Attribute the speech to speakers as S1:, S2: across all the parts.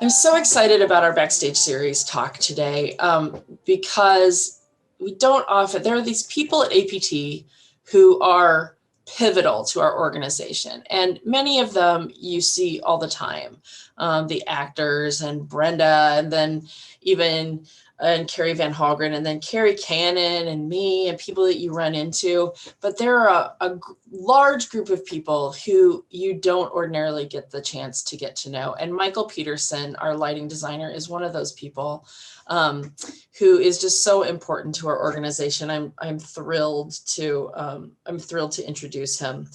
S1: I'm so excited about our Backstage Series talk today because we don't often, there are these people at APT who are pivotal to our organization. And many of them you see all the time, the actors and Brenda, and then even and Carrie Van Halgren, and then Carrie Cannon and me and people that you run into. But there are a large group of people who you don't ordinarily get the chance to get to know. And Michael Peterson, our lighting designer, is one of those people who is just so important to our organization. I'm thrilled to introduce him.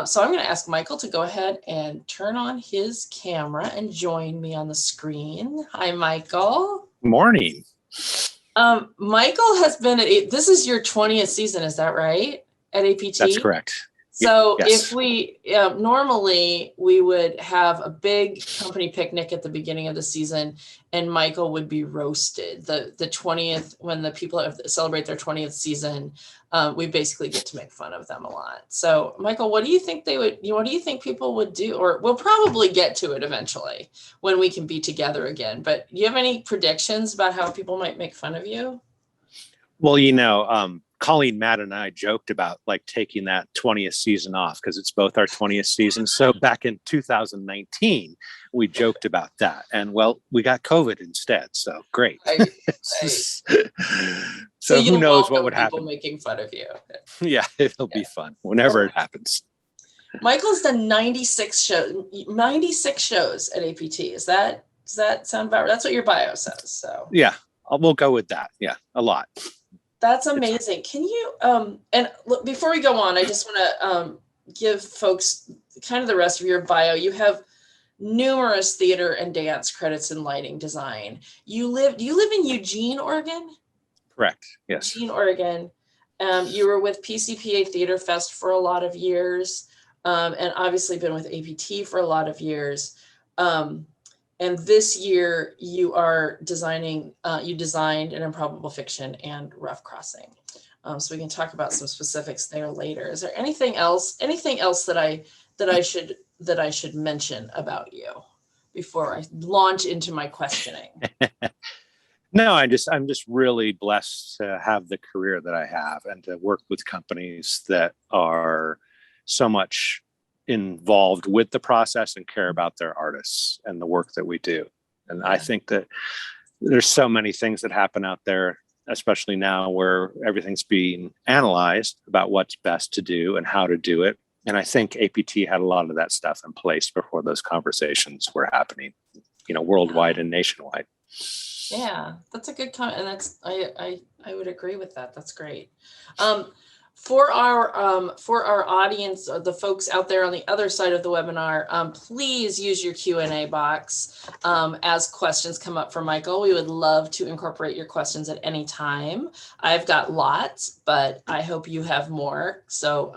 S1: So I'm going to ask Michael to go ahead and turn on his camera and join me on the screen. Hi, Michael.
S2: Morning.
S1: Michael has been at, this is your 20th season, is that right? At APT?
S2: That's correct.
S1: So
S2: yes.
S1: If we, normally we would have a big company picnic at the beginning of the season and Michael would be roasted. The 20th, when the people celebrate their 20th season, we basically get to make fun of them a lot. So Michael, what do you think what do you think people would do? Or we'll probably get to it eventually when we can be together again. But do you have any predictions about how people might make fun of you?
S2: Well, Colleen, Matt, and I joked about taking that 20th season off because it's both our 20th season. So back in 2019, we joked about that. And well, we got COVID instead. So great.
S1: Right.
S2: So who knows what would happen?
S1: People making fun of you.
S2: Yeah, it'll be fun whenever it happens.
S1: Michael's done 96 shows at APT. Does that sound about right? That's what your bio says. So
S2: yeah, we'll go with that. Yeah, a lot.
S1: That's amazing. Can you, and look, before we go on, I just want to give folks kind of the rest of your bio. You have numerous theater and dance credits in lighting design. Do you live in Eugene, Oregon?
S2: Correct. Yes.
S1: Eugene, Oregon. You were with PCPA Theater Fest for a lot of years, and obviously been with APT for a lot of years. And this year you are designing, you designed an Improbable Fiction and Rough Crossing. So we can talk about some specifics there later. Is there anything else that I should mention about you before I launch into my questioning?
S2: No, I'm just really blessed to have the career that I have and to work with companies that are so much involved with the process and care about their artists and the work that we do. And I think that there's so many things that happen out there, especially now where everything's being analyzed about what's best to do and how to do it. And I think APT had a lot of that stuff in place before those conversations were happening, worldwide and nationwide.
S1: Yeah, that's a good comment. And that's, I would agree with that. That's great. For our audience, the folks out there on the other side of the webinar, please use your Q&A box as questions come up for Michael. We would love to incorporate your questions at any time. I've got lots, but I hope you have more. So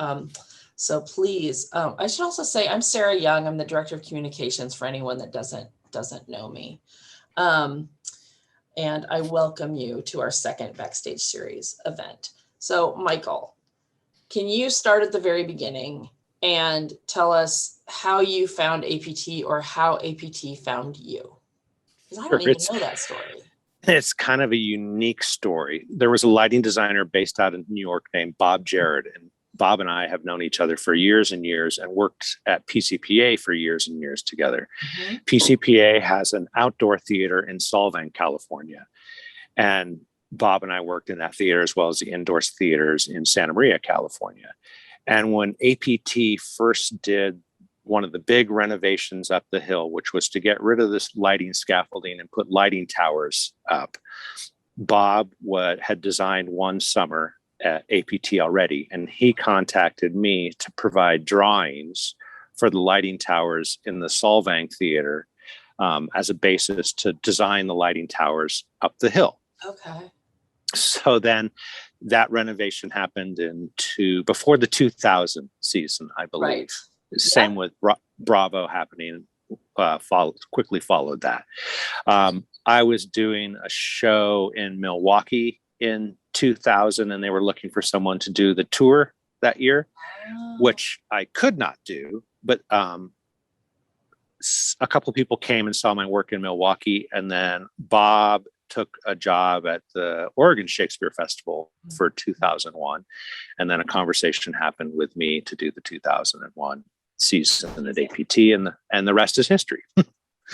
S1: please, I should also say I'm Sarah Young. I'm the Director of Communications for anyone that doesn't know me. And I welcome you to our second Backstage Series event. So Michael, can you start at the very beginning and tell us how you found APT or how APT found you? Because I don't even know that story.
S2: It's kind of a unique story. There was a lighting designer based out in New York named Bob Jarrett, and Bob and I have known each other for years and years and worked at PCPA for years and years together. Mm-hmm. PCPA has an outdoor theater in Solvang, California. And Bob and I worked in that theater as well as the indoor theaters in Santa Maria, California. And when APT first did one of the big renovations up the hill, which was to get rid of this lighting scaffolding and put lighting towers up, Bob had designed one summer at APT already, and he contacted me to provide drawings for the lighting towers in the Solvang Theater as a basis to design the lighting towers up the hill.
S1: Okay.
S2: So then that renovation happened before the 2000 season, I believe.
S1: Right.
S2: Same with Bravo happening, quickly followed that. I was doing a show in Milwaukee in 2000, and they were looking for someone to do the tour that year, which I could not do. But a couple people came and saw my work in Milwaukee, and then Bob took a job at the Oregon Shakespeare Festival for 2001. And then a conversation happened with me to do the 2001 season at APT, and the rest is history.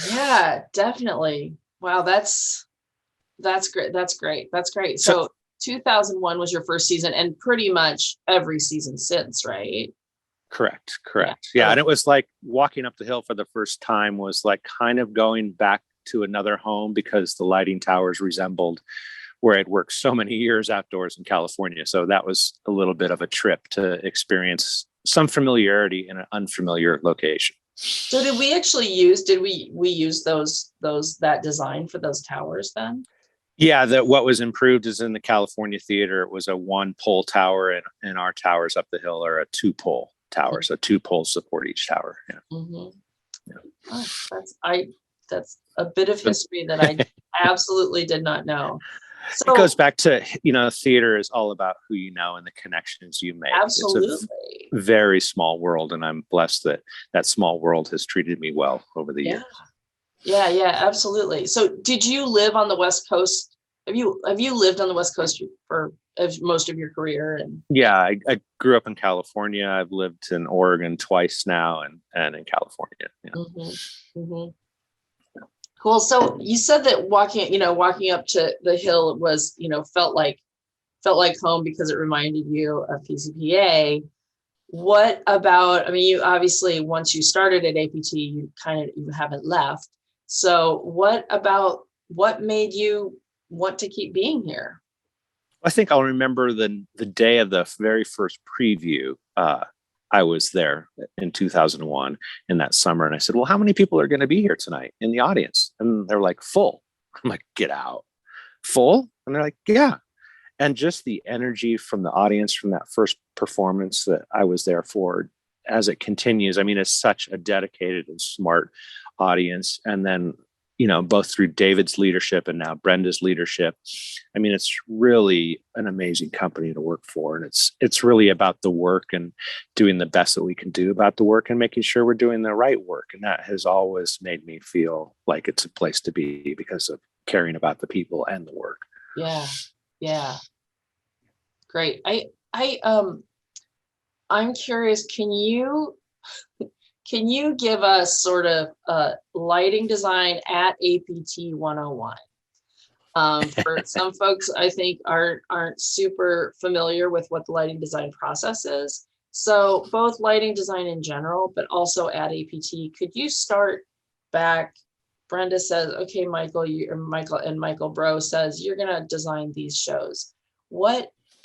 S1: Yeah, definitely. Wow, that's great. That's great. So 2001 was your first season, and pretty much every season since, right?
S2: Correct. Yeah. And it was like walking up the hill for the first time was like kind of going back to another home, because the lighting towers resembled where I'd worked so many years outdoors in California. So that was a little bit of a trip to experience some familiarity in an unfamiliar location.
S1: So did we actually use that design for those towers then?
S2: Yeah, what was improved is in the California theater, it was a 1-pole tower, and our towers up the hill are a 2-pole tower. So 2 poles support each tower. Yeah.
S1: Mm-hmm. Yeah. Oh, that's a bit of history that I absolutely did not know. So
S2: it goes back to, theater is all about who you know and the connections you make.
S1: Absolutely.
S2: It's a very small world, and I'm blessed that small world has treated me well over the years.
S1: Yeah, absolutely. So did you live on the West Coast? Have you lived on the West Coast for most of your career? And
S2: yeah, I grew up in California. I've lived in Oregon twice now, and in California. Yeah.
S1: Mm-hmm. Mm-hmm. Cool. So you said that walking up to the hill was, felt like home because it reminded you of PCPA. What about, you obviously, once you started at APT, you haven't left. So what made you want to keep being here?
S2: I think I'll remember the day of the very first preview. I was there in 2001 in that summer, and I said, well, how many people are going to be here tonight in the audience? And they're like, full. I'm like, get out. Full? And they're like, yeah. And just the energy from the audience from that first performance that I was there for, as it continues, it's such a dedicated and smart audience. And then, both through David's leadership and now Brenda's leadership, it's really an amazing company to work for. And it's really about the work and doing the best that we can do about the work and making sure we're doing the right work. And that has always made me feel like it's a place to be because of caring about the people and the work.
S1: Yeah. Great. I'm curious, can you give us sort of lighting design at APT 101? For some folks, I think aren't super familiar with what the lighting design process is. So both lighting design in general, but also at APT, could you start back? Brenda says, okay, Michael Bro says, you're going to design these shows.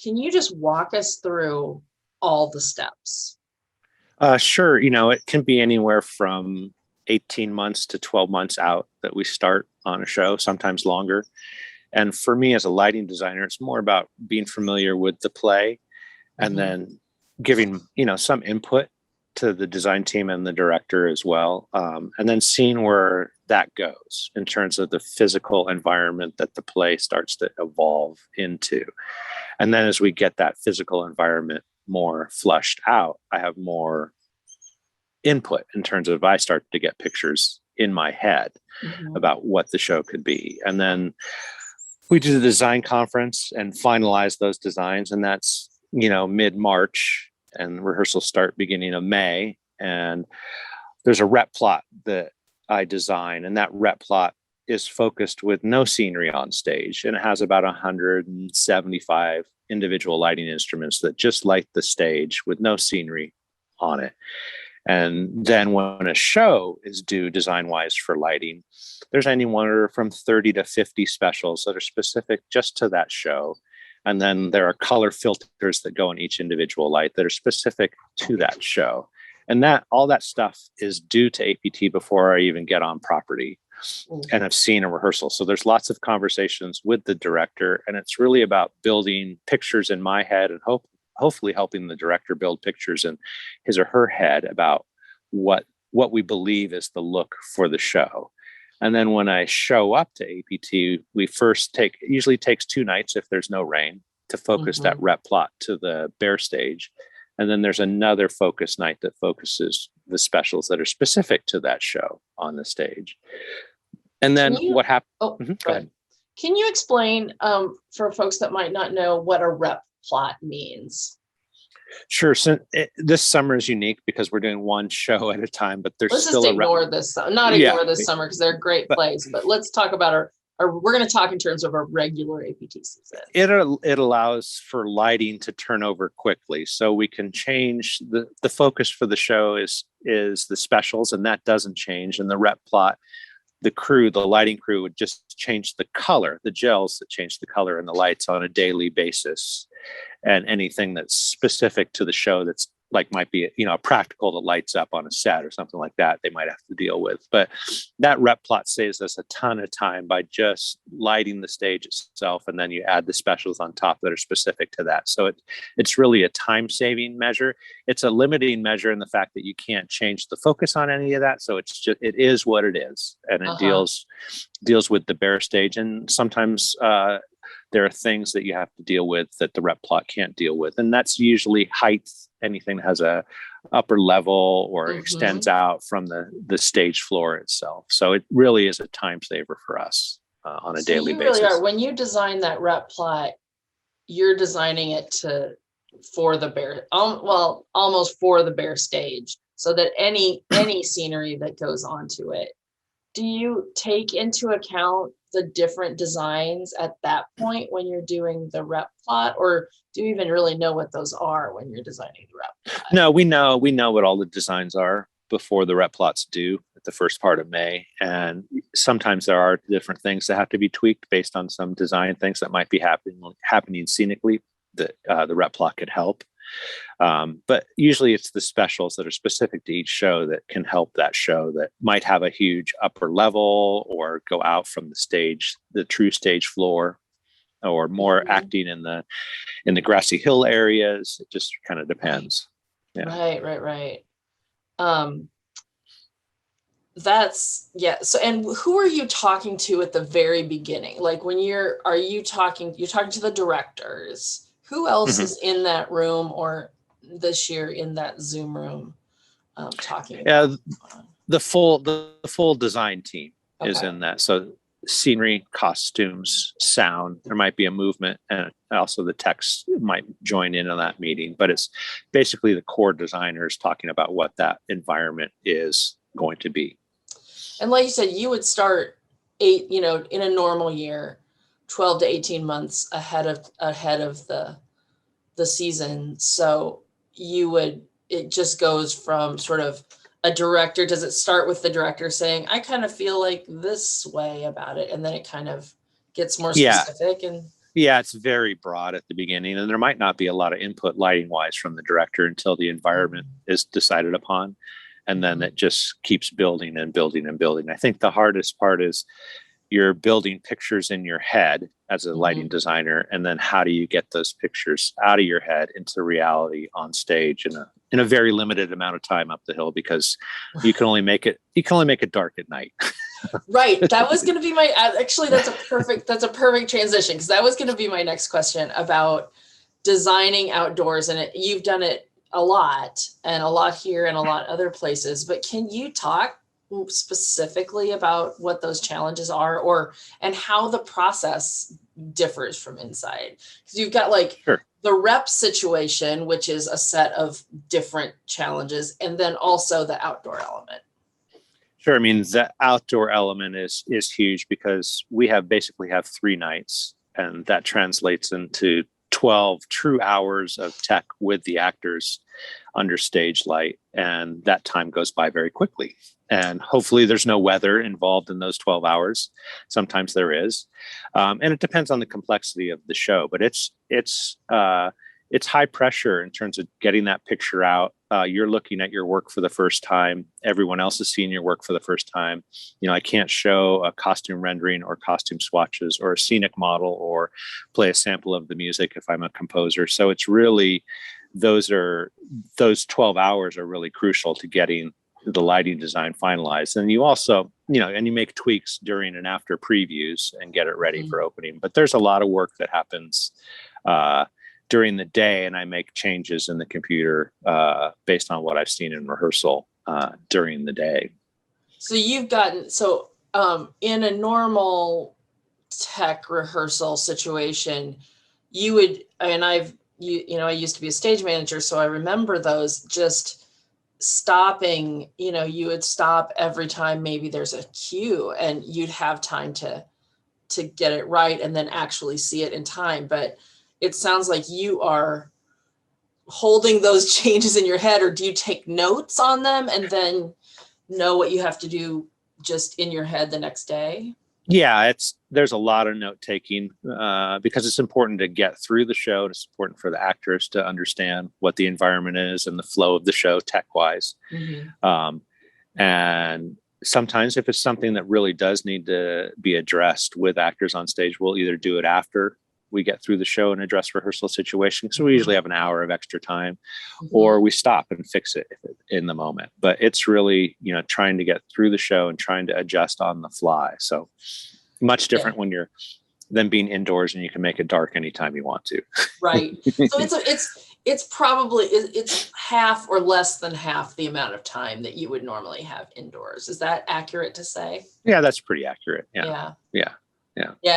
S1: Can you just walk us through all the steps?
S2: Sure. It can be anywhere from 18 months to 12 months out that we start on a show, sometimes longer. And for me as a lighting designer, it's more about being familiar with the play and then giving, some input to the design team and the director as well. And then seeing where that goes in terms of the physical environment that the play starts to evolve into. And then as we get that physical environment more flushed out, I have more input in terms of I start to get pictures in my head about what the show could be. And then we do the design conference and finalize those designs. And that's, mid-March, and rehearsals start beginning of May. And there's a rep plot that I design, and that rep plot is focused with no scenery on stage. And it has about 175 individual lighting instruments that just light the stage with no scenery on it. And then when a show is due design-wise for lighting, there's anywhere from 30 to 50 specials that are specific just to that show. And then there are color filters that go in each individual light that are specific to that show. And all that stuff is due to APT before I even get on property and have seen a rehearsal. So there's lots of conversations with the director, and it's really about building pictures in my head and hopefully helping the director build pictures in his or her head about what we believe is the look for the show. And then when I show up to APT, we first usually takes 2 nights if there's no rain to focus that rep plot to the bare stage. And then there's another focus night that focuses the specials that are specific to that show on the stage. And then what happened?
S1: Oh,
S2: go ahead.
S1: Can you explain for folks that might not know what a rep plot means?
S2: Sure. So this summer is unique because we're doing one show at a time, but there's still
S1: ignore this summer because they're great plays. But let's talk about we're going to talk in terms of a regular APT season.
S2: It allows for lighting to turn over quickly, so we can change the focus for the show is the specials, and that doesn't change. And the rep plot, the lighting crew would just change the color, the gels that change the color and the lights on a daily basis. And anything that's specific to the show that's like might be, a practical that lights up on a set or something like that, they might have to deal with. But that rep plot saves us a ton of time by just lighting the stage itself, and then you add the specials on top that are specific to that. So it's really a time-saving measure. It's a limiting measure in the fact that you can't change the focus on any of that. So it is what it is, and it deals with the bare stage. And sometimes there are things that you have to deal with that the rep plot can't deal with. And that's usually height, anything that has a upper level or extends out from the stage floor itself. So it really is a time saver for us on a daily basis.
S1: Really are. When you design that rep plot, you're designing it for the bare, almost for the bare stage, so that any scenery that goes onto it. Do you take into account the different designs at that point when you're doing the rep plot, or do you even really know what those are when you're designing the rep plot?
S2: No, we know what all the designs are before the rep plots due at the first part of May. And sometimes there are different things that have to be tweaked based on some design things that might be happening scenically that the rep plot could help. But usually it's the specials that are specific to each show that can help that show, that might have a huge upper level or go out from the stage, the true stage floor, or more acting in the grassy hill areas. It just kind of depends.
S1: Yeah. Right. So, and who are you talking to at the very beginning? Like when you're talking to the directors? Who else is in that room, or this year in that Zoom room talking about?
S2: The full design team is in that. So scenery, costumes, sound, there might be a movement, and also the text might join in on that meeting. But it's basically the core designers talking about what that environment is going to be.
S1: And like you said, you would start in a normal year, 12 to 18 months ahead of the season. So it just goes from sort of a director. Does it start with the director saying, I kind of feel like this way about it, and then it kind of gets more specific?
S2: It's very broad at the beginning, and there might not be a lot of input lighting wise from the director until the environment is decided upon. And then it just keeps building and building and building. I think the hardest part is you're building pictures in your head as a lighting designer, and then how do you get those pictures out of your head into reality on stage in a very limited amount of time up the hill, because you can only make it dark at night.
S1: Right. That was going to be that's a perfect transition, because that was going to be my next question about designing outdoors. And you've done it a lot here and a lot other places, but can you talk specifically about what those challenges are, and how the process differs from inside? Because you've got the rep situation, which is a set of different challenges, and then also the outdoor element.
S2: Sure. I mean, the outdoor element is huge, because we basically have 3 nights, and that translates into 12 true hours of tech with the actors under stage light. And that time goes by very quickly. And hopefully there's no weather involved in those 12 hours. Sometimes there is. And it depends on the complexity of the show, but it's high pressure in terms of getting that picture out. You're looking at your work for the first time. Everyone else is seeing your work for the first time. I can't show a costume rendering or costume swatches or a scenic model or play a sample of the music if I'm a composer. So it's really, those 12 hours are really crucial to getting the lighting design finalized. And you also, and you make tweaks during and after previews and get it ready for opening. But there's a lot of work that happens during the day, and I make changes in the computer based on what I've seen in rehearsal during the day.
S1: So you've gotten, in a normal tech rehearsal situation, you would, and I used to be a stage manager, so I remember those just stopping, you would stop every time maybe there's a cue and you'd have time to get it right and then actually see it in time. But it sounds like you are holding those changes in your head, or do you take notes on them and then know what you have to do just in your head the next day?
S2: Yeah, there's a lot of note taking because it's important to get through the show. And it's important for the actors to understand what the environment is and the flow of the show tech wise. And sometimes if it's something that really does need to be addressed with actors on stage, we'll either do it after we get through the show and address rehearsal situation. So we usually have an hour of extra time, or we stop and fix it in the moment. But it's really, trying to get through the show and trying to adjust on the fly. So much different when you're than being indoors and you can make it dark anytime you want to.
S1: Right. So it's probably half or less than half the amount of time that you would normally have indoors. Is that accurate to say?
S2: Yeah, that's pretty accurate.
S1: Yeah.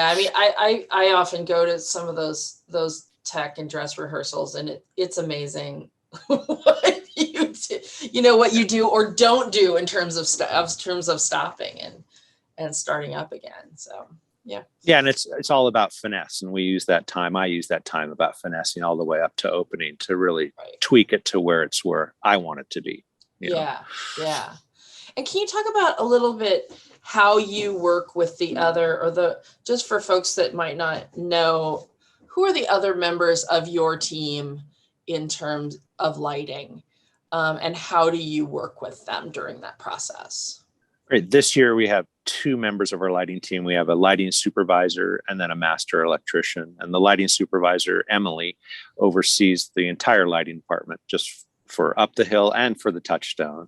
S1: I mean, I often go to some of those tech and dress rehearsals, and it's amazing what what you do or don't do in terms of stopping and starting up again. So yeah,
S2: and it's all about finesse, and I use that time about finessing all the way up to opening to really tweak it to where it's where I want it to be.
S1: Yeah. And can you talk about a little bit how you work with the other, or just for folks that might not know, who are the other members of your team in terms of lighting, and how do you work with them during that process?
S2: Right. This year we have 2 members of our lighting team. We have a lighting supervisor and then a master electrician. And the lighting supervisor, Emily, oversees the entire lighting department just for Up the Hill and for the Touchstone.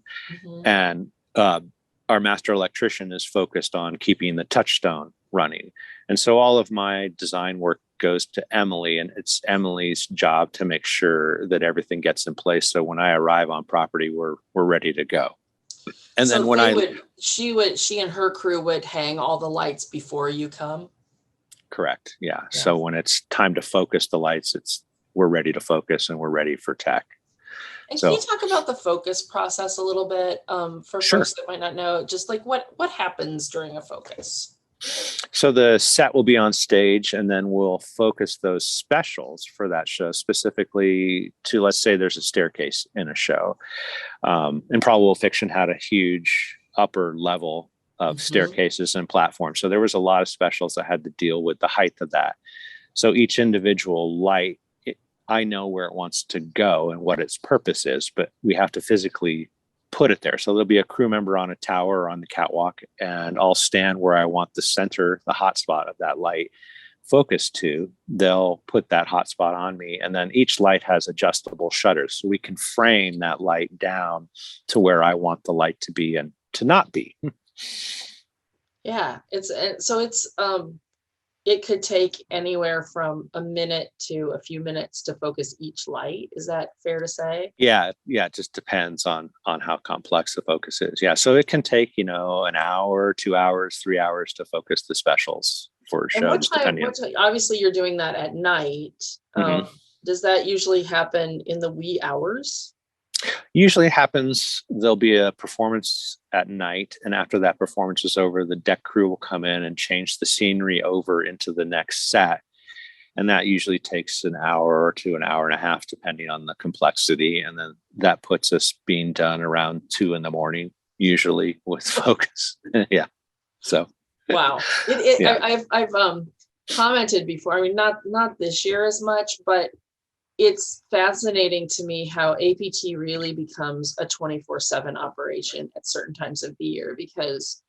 S2: And our master electrician is focused on keeping the Touchstone running. And so all of my design work goes to Emily, and it's Emily's job to make sure that everything gets in place. So when I arrive on property, we're ready to go. And
S1: so
S2: then when
S1: she and her crew would hang all the lights before you come.
S2: Correct. Yeah. So when it's time to focus the lights, we're ready to focus and we're ready for tech.
S1: And can you talk about the focus process a little bit for folks that might not know, just like what happens during a focus?
S2: So the set will be on stage, and then we'll focus those specials for that show specifically to, let's say there's a staircase in a show. Improbable Fiction had a huge upper level of staircases and platforms. So there was a lot of specials that had to deal with the height of that. So each individual light, I know where it wants to go and what its purpose is, but we have to physically put it there. So there'll be a crew member on a tower or on the catwalk, and I'll stand where I want the center, the hotspot of that light focused to. They'll put that hotspot on me, and then each light has adjustable shutters. So we can frame that light down to where I want the light to be and to not be.
S1: Yeah, it could take anywhere from a minute to a few minutes to focus each light. Is that fair to say?
S2: Yeah. It just depends on how complex the focus is. Yeah. So it can take, an hour, 2 hours, 3 hours to focus the specials for a show.
S1: Obviously, you're doing that at night. Does that usually happen in the wee hours?
S2: Usually it happens, there'll be a performance at night, and after that performance is over, the deck crew will come in and change the scenery over into the next set. And that usually takes an hour to an hour and a half, depending on the complexity. And then that puts us being done around 2 a.m, usually with focus. Yeah. So.
S1: Wow. I've commented before, I mean, not this year as much, but it's fascinating to me how APT really becomes a 24/7 operation at certain times of the year, because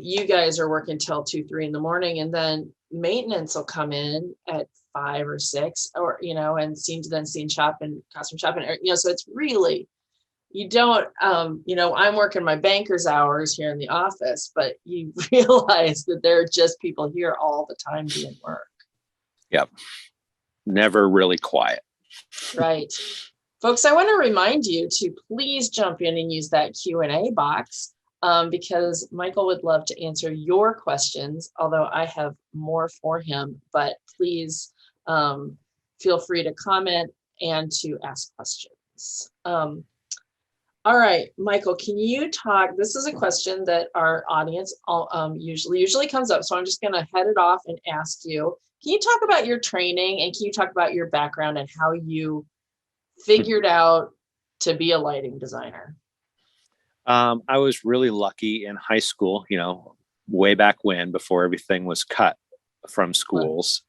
S1: you guys are working till 2, 3 a.m, and then maintenance will come in at 5 or 6, or and scene shop and costume shop, and so it's really, you don't I'm working my banker's hours here in the office, but you realize that there are just people here all the time doing work.
S2: Yep. Never really quiet.
S1: Right. Folks, I want to remind you to please jump in and use that Q&A box. because Michael would love to answer your questions, although I have more for him, but please feel free to comment and to ask questions. All right, Michael, can you talk? This is a question that our audience usually comes up, so I'm just going to head it off and ask you. Can you talk about your training, and can you talk about your background and how you figured out to be a lighting designer?
S2: I was really lucky in high school, way back when, before everything was cut from schools.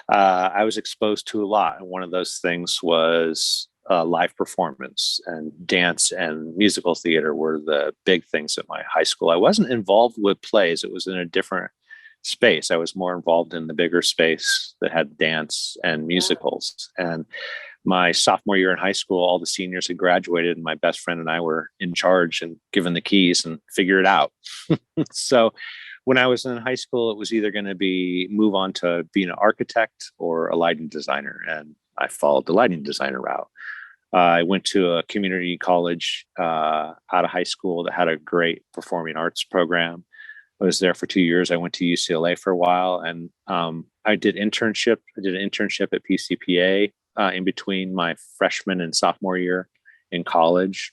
S2: I was exposed to a lot, and one of those things was live performance, and dance and musical theater were the big things at my high school. I wasn't involved with plays. It was in a different space. I was more involved in the bigger space that had dance and musicals. And my sophomore year in high school, all the seniors had graduated, and my best friend and I were in charge and given the keys and figure it out. So when I was in high school, it was either going to be move on to being an architect or a lighting designer. And I followed the lighting designer route. I went to a community college out of high school that had a great performing arts program. I was there for 2 years. I went to UCLA for a while, and I did internship. I did an internship at PCPA in between my freshman and sophomore year in college.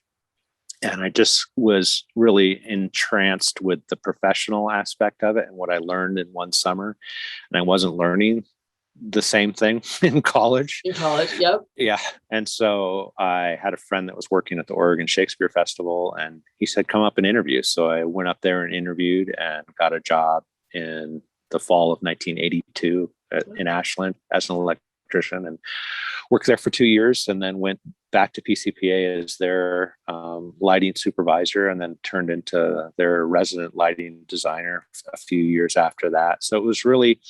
S2: And I just was really entranced with the professional aspect of it and what I learned in one summer. And I wasn't learning the same thing in college.
S1: In college, yep.
S2: Yeah. And so I had a friend that was working at the Oregon Shakespeare Festival, and he said, come up and interview. So I went up there and interviewed and got a job in the fall of 1982 in Ashland as an electrician, and worked there for 2 years, and then went back to PCPA as their lighting supervisor, and then turned into their resident lighting designer a few years after that. So it was really,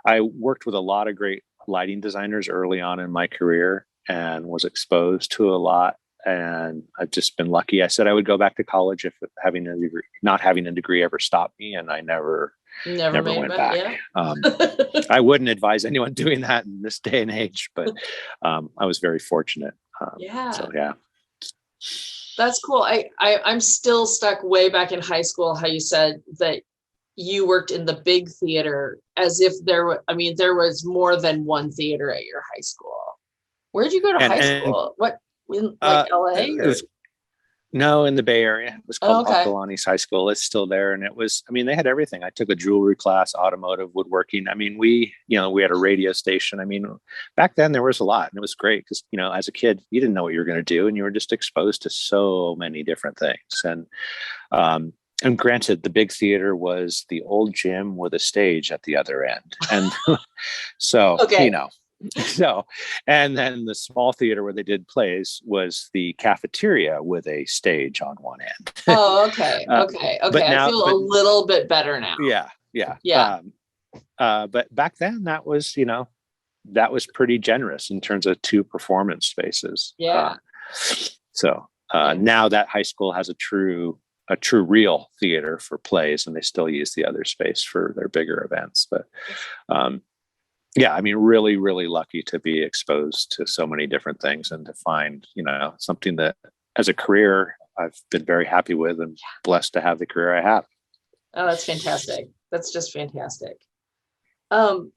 S2: I worked with a lot of great lighting designers early on in my career and was exposed to a lot. And I've just been lucky. I said I would go back to college if not having a degree ever stopped me, and I never went back.
S1: Yeah.
S2: I wouldn't advise anyone doing that in this day and age, but I was very fortunate. So yeah.
S1: That's cool. I'm still stuck way back in high school, how you said that you worked in the big theater, as if there was more than one theater at your high school. Where'd you go to high school? What, in LA?
S2: No, in the Bay Area. It was called
S1: Acalanes
S2: High School. It's still there. And it was, they had everything. I took a jewelry class, automotive, woodworking. We had a radio station. Back then there was a lot, and it was great because, as a kid, you didn't know what you were going to do, and you were just exposed to so many different things. And granted, the big theater was the old gym with a stage at the other end. And so, So, and then the small theater where they did plays was the cafeteria with a stage on one end.
S1: Oh, okay. Okay. I feel a little bit better now.
S2: Yeah. But back then that was pretty generous in terms of 2 performance spaces.
S1: Yeah.
S2: Now that high school has a true real theater for plays, and they still use the other space for their bigger events. But, really, really lucky to be exposed to so many different things and to find, something that as a career I've been very happy with, and blessed to have the career I have.
S1: Oh, that's fantastic. That's just fantastic. Can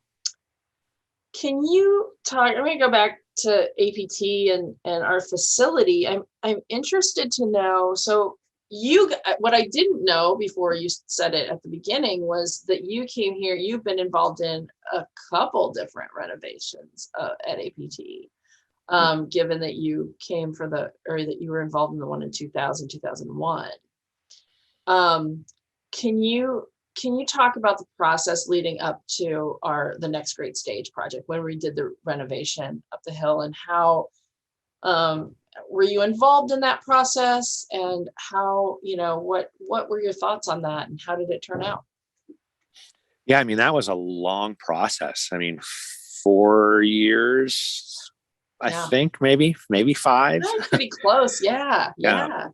S1: you talk, I'm going to go back to APT and our facility. I'm interested to know, so what I didn't know before you said it at the beginning was that you came here, you've been involved in a couple different renovations at APT, given that you came that you were involved in the one in 2000, 2001. Can you talk about the process leading up to the Next Great Stage project, when we did the renovation up the hill, and how were you involved in that process, and how, what were your thoughts on that, and how did it turn out?
S2: Yeah, that was a long process. 4 years, I think, maybe 5.
S1: That's pretty close. Yeah.
S2: And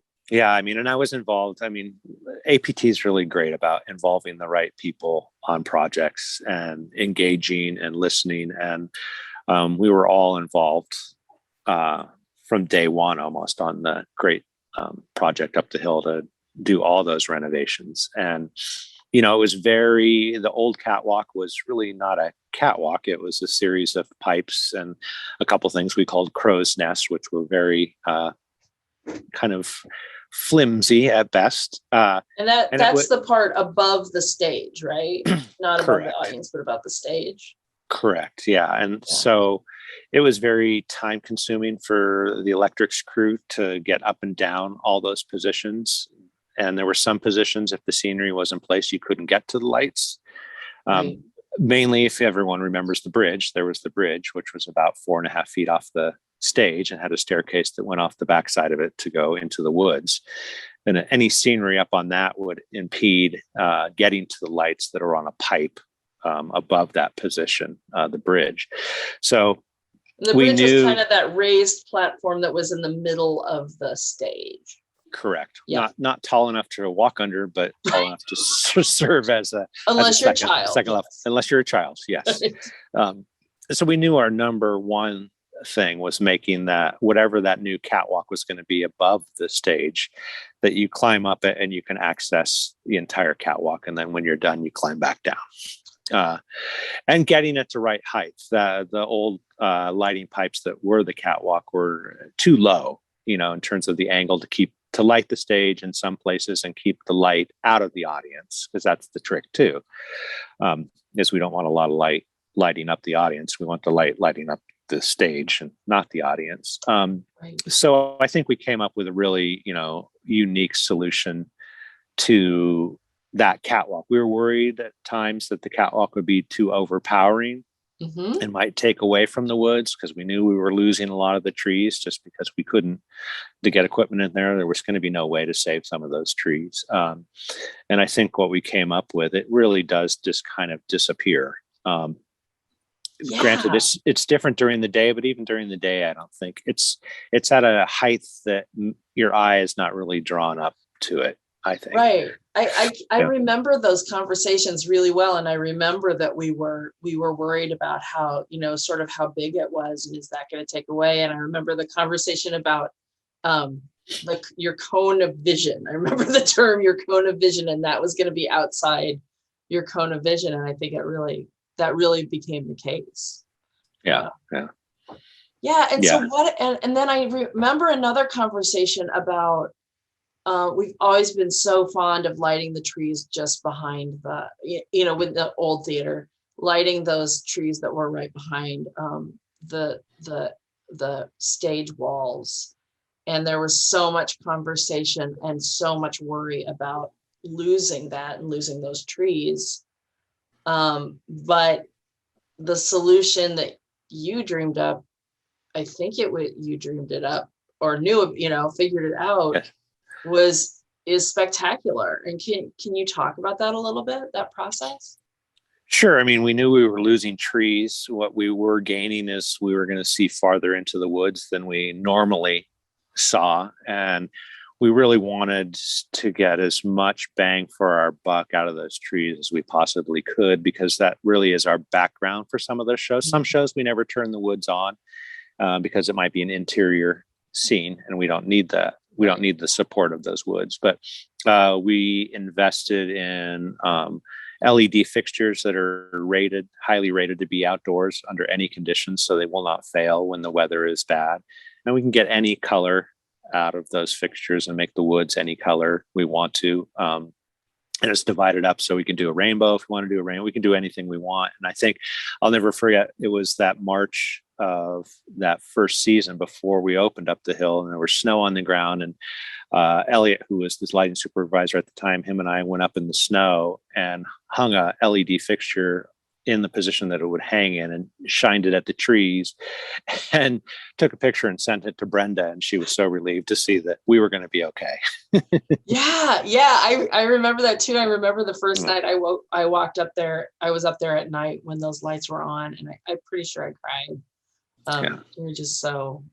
S2: I was involved. APT is really great about involving the right people on projects and engaging and listening. And we were all involved from day one almost on the great project up the hill to do all those renovations. And it was the old catwalk was really not a catwalk. It was a series of pipes and a couple things we called crow's nests, which were very kind of flimsy at best.
S1: And that's the part above the stage, right? Not above the audience, but above the stage.
S2: Correct. Yeah. And so it was very time consuming for the electrics crew to get up and down all those positions. And there were some positions, if the scenery was in place, you couldn't get to the lights.
S1: Right.
S2: Mainly, if everyone remembers the bridge, there was the bridge, which was about 4.5 feet off the stage and had a staircase that went off the backside of it to go into the woods. And any scenery up on that would impede getting to the lights that are on a pipe above that position, the bridge. So
S1: the bridge was kind of that raised platform that was in the middle of the stage.
S2: Correct. Yeah. Not tall enough to walk under, but tall enough to serve as a
S1: unless
S2: you're
S1: a child.
S2: Second level, unless you're a child. Yes. So we knew our number one thing was making that whatever that new catwalk was going to be above the stage, that you climb up it and you can access the entire catwalk, and then when you're done, you climb back down. And getting it to right height. The old lighting pipes that were the catwalk were too low, in terms of the angle to light the stage in some places and keep the light out of the audience, because that's the trick too. Is we don't want a lot of light lighting up the audience. We want the light lighting up the stage and not the audience. Right. So I think we came up with a really, unique solution to that catwalk. We were worried at times that the catwalk would be too overpowering and might take away from the woods, because we knew we were losing a lot of the trees just because we couldn't, to get equipment in there. There was going to be no way to save some of those trees. And I think what we came up with, it really does just kind of disappear. Granted, it's different during the day, but even during the day, I don't think it's at a height that your eye is not really drawn up to it, I think.
S1: Right. I remember those conversations really well. And I remember that we were worried about how, sort of how big it was, and is that going to take away? And I remember the conversation about your cone of vision. I remember the term, your cone of vision, and that was going to be outside your cone of vision. And I think that really became the case.
S2: Yeah.
S1: And so and then I remember another conversation about, we've always been so fond of lighting the trees just behind with the old theater, lighting those trees that were right behind the stage walls. And there was so much conversation and so much worry about losing that and losing those trees. But the solution that you dreamed up, I think you dreamed it up or figured it out. Yes. is spectacular. And can you talk about that a little bit, that process?
S2: Sure. I mean, we knew we were losing trees. What we were gaining is we were going to see farther into the woods than we normally saw. And we really wanted to get as much bang for our buck out of those trees as we possibly could, because that really is our background for some of those shows. Some shows we never turn the woods on because it might be an interior scene and we don't need that. We don't need the support of those woods, but we invested in LED fixtures that are highly rated to be outdoors under any conditions, so they will not fail when the weather is bad. And we can get any color out of those fixtures and make the woods any color we want to. And it's divided up so we can do a rainbow if we want to do a rainbow. We can do anything we want. And I think I'll never forget, it was that March of that first season before we opened up the hill, and there was snow on the ground. And Elliot, who was this lighting supervisor at the time, him and I went up in the snow and hung a LED fixture in the position that it would hang in and shined it at the trees and took a picture and sent it to Brenda. And she was so relieved to see that we were going to be okay.
S1: Yeah. I remember that too. I remember the first night I walked up there. I was up there at night when those lights were on, and I'm pretty sure I cried. It was just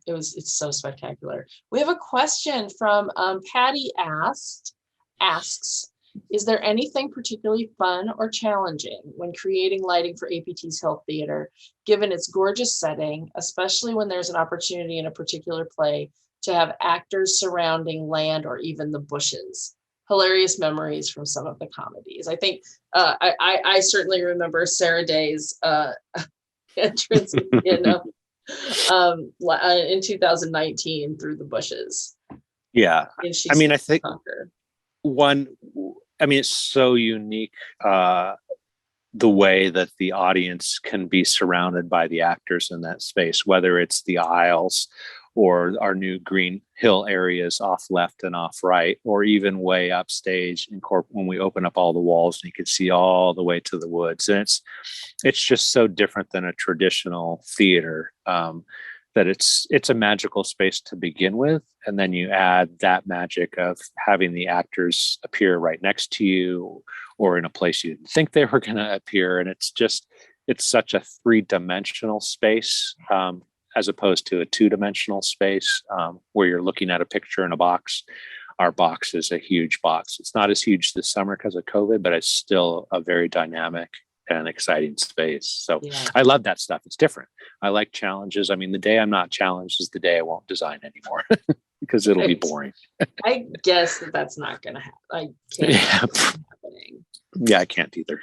S1: it's so spectacular. We have a question from Patty asks, is there anything particularly fun or challenging when creating lighting for APT's Hill Theater, given its gorgeous setting, especially when there's an opportunity in a particular play to have actors surrounding land or even the bushes? hilarious memories from some of the comedies. I think I certainly remember Sarah Day's entrance in 2019 through the bushes.
S2: Yeah.
S1: And
S2: I mean, I think
S1: conquer.
S2: it's so unique, the way that the audience can be surrounded by the actors in that space, whether it's the aisles or our new green hill areas off left and off right, or even way upstage when we open up all the walls and you can see all the way to the woods. And it's just so different than a traditional theater, that it's a magical space to begin with. And then you add that magic of having the actors appear right next to you or in a place you didn't think they were going to appear. And it's such a 3-dimensional space, as opposed to a 2-dimensional space, where you're looking at a picture in a box. Our box is a huge box. It's not as huge this summer because of COVID, but it's still a very dynamic and exciting space. So yeah. I love that stuff. It's different. I like challenges. I mean, the day I'm not challenged is the day I won't design anymore because it'll be boring.
S1: I guess that's not going to happen. I can't.
S2: Yeah.
S1: Happening.
S2: Yeah, I can't either.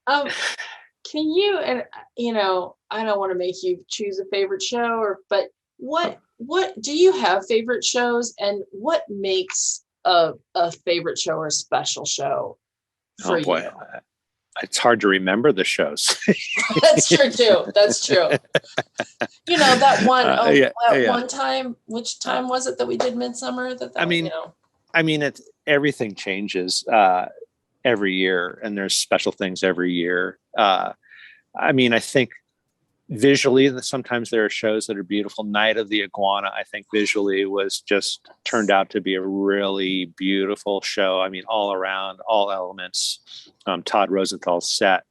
S1: Can you, and I don't want to make you choose a favorite show, but what do you have favorite shows, and what makes a favorite show or a special show for you?
S2: It's hard to remember the shows.
S1: That's true too. That's true. That one time, which time was it that we did Midsummer?
S2: Everything changes every year, and there's special things every year. I think visually, sometimes there are shows that are beautiful. Night of the Iguana, I think visually was just turned out to be a really beautiful show. I mean, all around, all elements. Todd Rosenthal's set,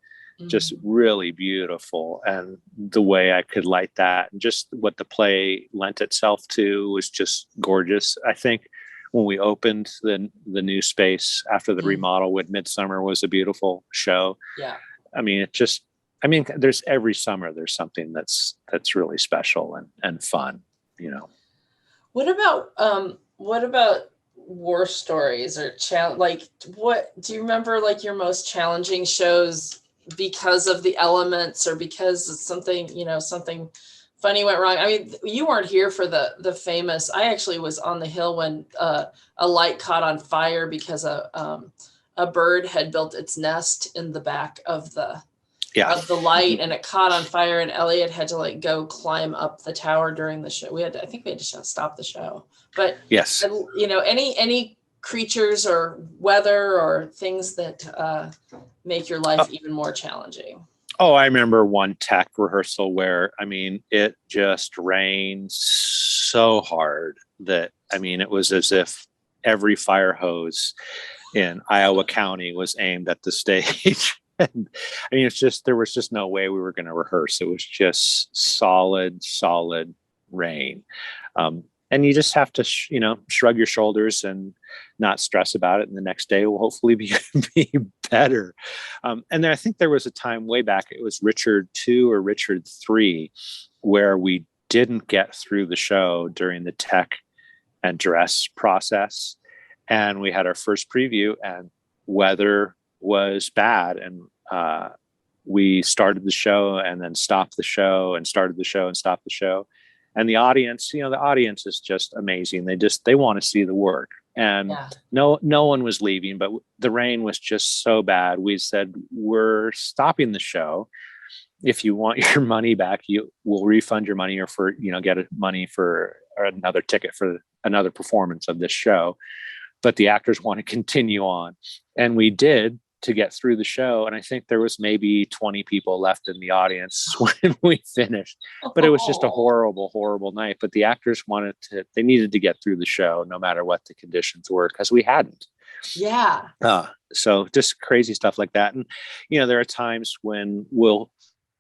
S2: just really beautiful. And the way I could light that and just what the play lent itself to was just gorgeous. I think when we opened the new space after the remodel with Midsummer was a beautiful show. Yeah. There's every summer there's something that's really special and fun,
S1: What about war stories or what do you remember, your most challenging shows because of the elements or because something funny went wrong? I mean, you weren't here for the famous, I actually was on the hill when a light caught on fire because a bird had built its nest in the back of the light, and it caught on fire, and Elliot had to go climb up the tower during the show. I think we had to stop the show. But
S2: yes,
S1: any creatures or weather or things that make your life even more challenging.
S2: Oh, I remember one tech rehearsal where, it just rained so hard that, it was as if every fire hose in Iowa County was aimed at the stage. And there was just no way we were going to rehearse. It was just solid rain. And you just have to, shrug your shoulders and not stress about it. And the next day will hopefully be better. And then I think there was a time way back, it was Richard 2 or Richard 3, where we didn't get through the show during the tech and dress process. And we had our first preview and weather was bad. And we started the show and then stopped the show and started the show and stopped the show. And the audience, the audience is just amazing. They want to see the work. And no one was leaving, but the rain was just so bad. We said, we're stopping the show. If you want your money back, we'll refund your money or get money for another ticket for another performance of this show. But the actors want to continue on. And we did to get through the show. And I think there was maybe 20 people left in the audience when we finished, but it was just a horrible, horrible night. But the actors they needed to get through the show no matter what the conditions were, because we hadn't.
S1: Yeah.
S2: So just crazy stuff like that. And, there are times when we'll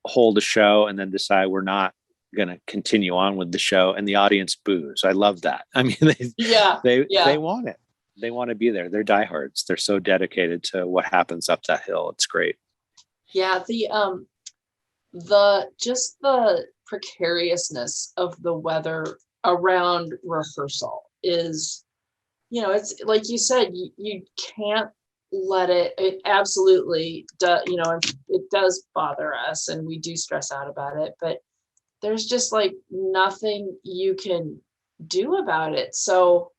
S2: hold a show and then decide we're not going to continue on with the show and the audience boos. I love that. They want it. They want to be there. They're diehards. They're so dedicated to what happens up that hill. It's great.
S1: Yeah. The precariousness of the weather around rehearsal is, it's like you said, you can't let it absolutely it does bother us and we do stress out about it, but there's just like nothing you can do about it. So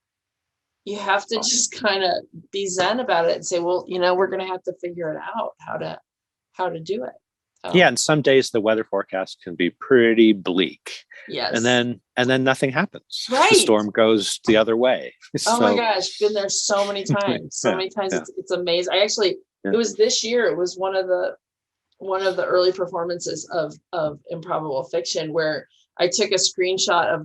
S1: you have to just kind of be zen about it and say, well, we're going to have to figure it out how to do it.
S2: Yeah, and some days the weather forecast can be pretty bleak.
S1: Yes.
S2: And then nothing happens.
S1: Right.
S2: The storm goes the other way.
S1: Oh my gosh, been there so many times. It's amazing. It was this year. It was one of the early performances of Improbable Fiction where I took a screenshot of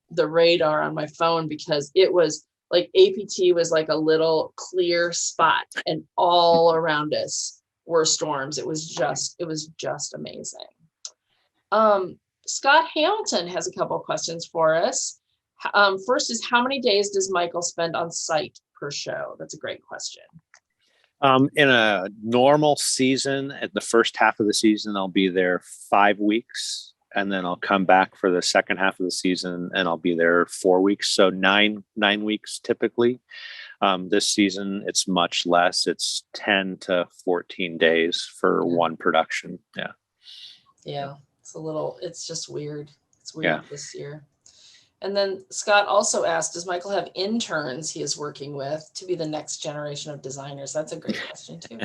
S1: the radar on my phone because it was like APT was like a little clear spot and all around us were storms. It was just amazing. Scott Hamilton has a couple of questions for us. First is, how many days does Michael spend on site per show? That's a great question.
S2: In a normal season, at the first half of the season, I'll be there 5 weeks, and then I'll come back for the second half of the season, and I'll be there 4 weeks. So nine weeks typically. This season, it's much less. It's 10 to 14 days for one production. Yeah.
S1: Yeah. It's just weird. It's weird this year. And then Scott also asked, does Michael have interns he is working with to be the next generation of designers? That's a great question too.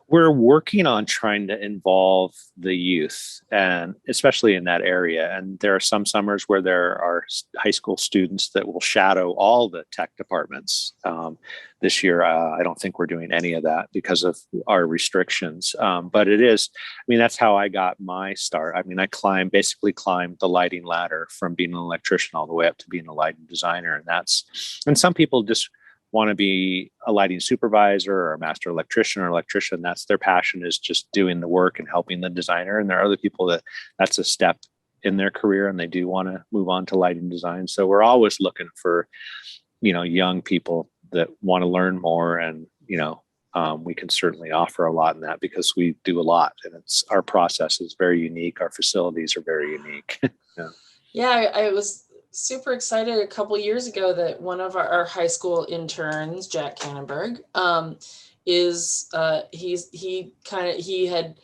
S2: We're working on trying to involve the youth, and especially in that area. And there are some summers where there are high school students that will shadow all the tech departments. This year, I don't think we're doing any of that because of our restrictions. But it is, that's how I got my start. I basically climbed the lighting ladder from being an electrician all the way up to being a lighting designer. And some people just want to be a lighting supervisor or a master electrician or electrician. That's their passion, is just doing the work and helping the designer. And there are other people that's a step in their career and they do want to move on to lighting design. So we're always looking for, young people that want to learn more. And, we can certainly offer a lot in that because we do a lot, and our process is very unique. Our facilities are very unique.
S1: Yeah, I was super excited a couple years ago that one of our high school interns, Jack Cannonberg, he had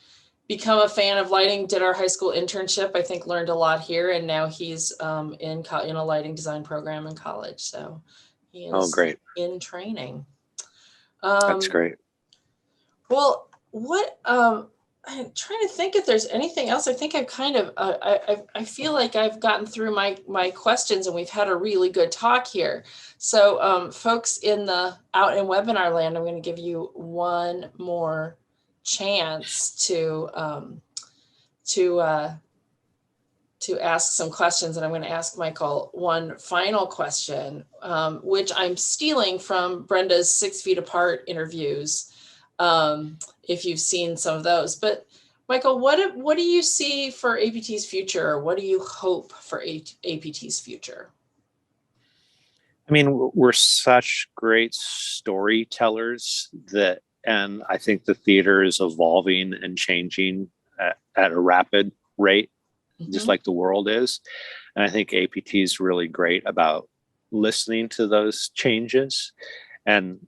S1: become a fan of lighting, did our high school internship, I think learned a lot here, and now he's in a lighting design program in college. So he is
S2: great.
S1: In training.
S2: That's great.
S1: Well, what I'm trying to think if there's anything else. I think I've kind of, I feel like I've gotten through my questions and we've had a really good talk here. So folks out in webinar land, I'm going to give you one more chance to ask some questions. And I'm going to ask Michael one final question, which I'm stealing from Brenda's 6 Feet Apart interviews. If you've seen some of those, but Michael, what do you see for APT's future? What do you hope for APT's future?
S2: We're such great storytellers and I think the theater is evolving and changing at a rapid rate, just like the world is. And I think APT is really great about listening to those changes. And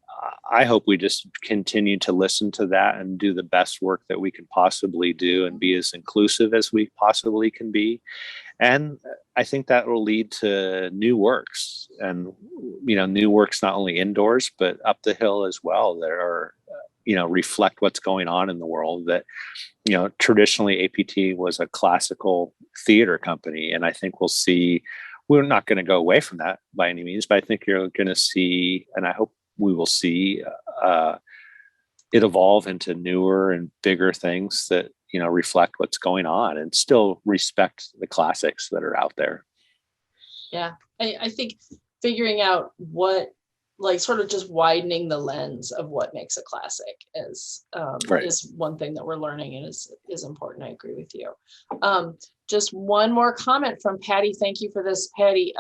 S2: I hope we just continue to listen to that and do the best work that we can possibly do and be as inclusive as we possibly can be. And I think that will lead to new works, and, new works not only indoors, but up the hill as well, that are, reflect what's going on in the world. That, traditionally APT was a classical theater company. And I think we're not going to go away from that by any means, but I think you're going to see, and I hope we will see it evolve into newer and bigger things that, reflect what's going on and still respect the classics that are out there.
S1: Yeah, I think figuring out sort of just widening the lens of what makes a classic is one thing that we're learning and is important. I agree with you. Just one more comment from Patty. Thank you for this, Patty.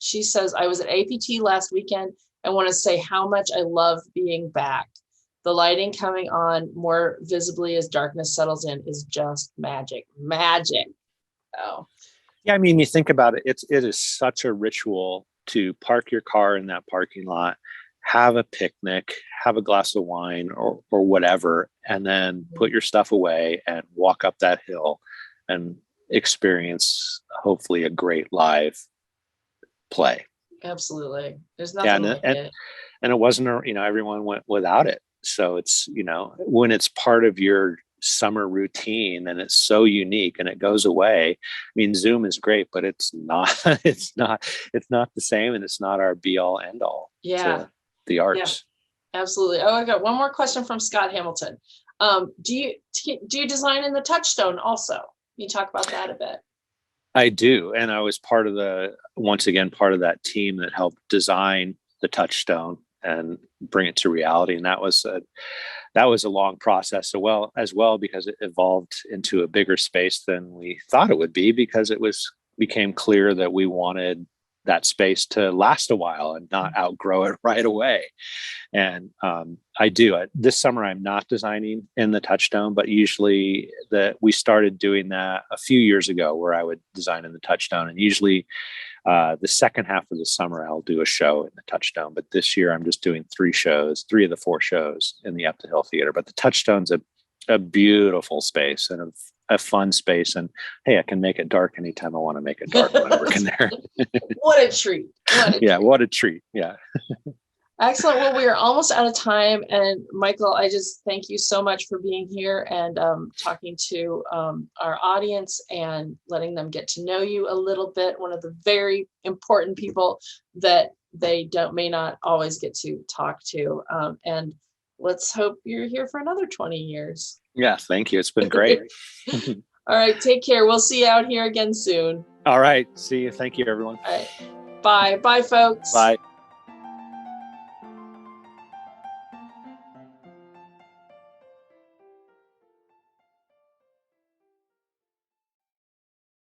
S1: She says, I was at APT last weekend. I want to say how much I love being back. The lighting coming on more visibly as darkness settles in is just magic. Oh.
S2: Yeah, you think about it, it is such a ritual to park your car in that parking lot, have a picnic, have a glass of wine or whatever, and then put your stuff away and walk up that hill and experience hopefully a great live play.
S1: Absolutely. There's nothing like it.
S2: And it wasn't, everyone went without it. So it's, when it's part of your summer routine and it's so unique and it goes away. I mean, Zoom is great, but it's not the same, and it's not our be all end all to the arts.
S1: Yeah, absolutely. Oh, I got one more question from Scott Hamilton. Do you design in the Touchstone also? Can you talk about that a bit?
S2: I do. And I was part of that team that helped design the Touchstone and bring it to reality. And that was a long process as well, because it evolved into a bigger space than we thought it would be, because became clear that we wanted that space to last a while and not outgrow it right away. And I do. This summer, I'm not designing in the Touchstone, but usually we started doing that a few years ago, where I would design in the Touchstone. And usually the second half of the summer, I'll do a show in the Touchstone. But this year, I'm just doing 3 of the 4 shows in the Up the Hill Theater. But the Touchstone's a beautiful space and a fun space. And hey, I can make it dark anytime I want to make it dark when I'm working there.
S1: What a treat.
S2: What a treat. Yeah.
S1: Excellent. Well, we are almost out of time. And Michael, I just thank you so much for being here and talking to our audience and letting them get to know you a little bit. One of the very important people that they may not always get to talk to. And let's hope you're here for another 20 years.
S2: Yeah, thank you. It's been great.
S1: All right, take care. We'll see you out here again soon.
S2: All right. See you. Thank you, everyone.
S1: All right. Bye. Bye, folks.
S2: Bye.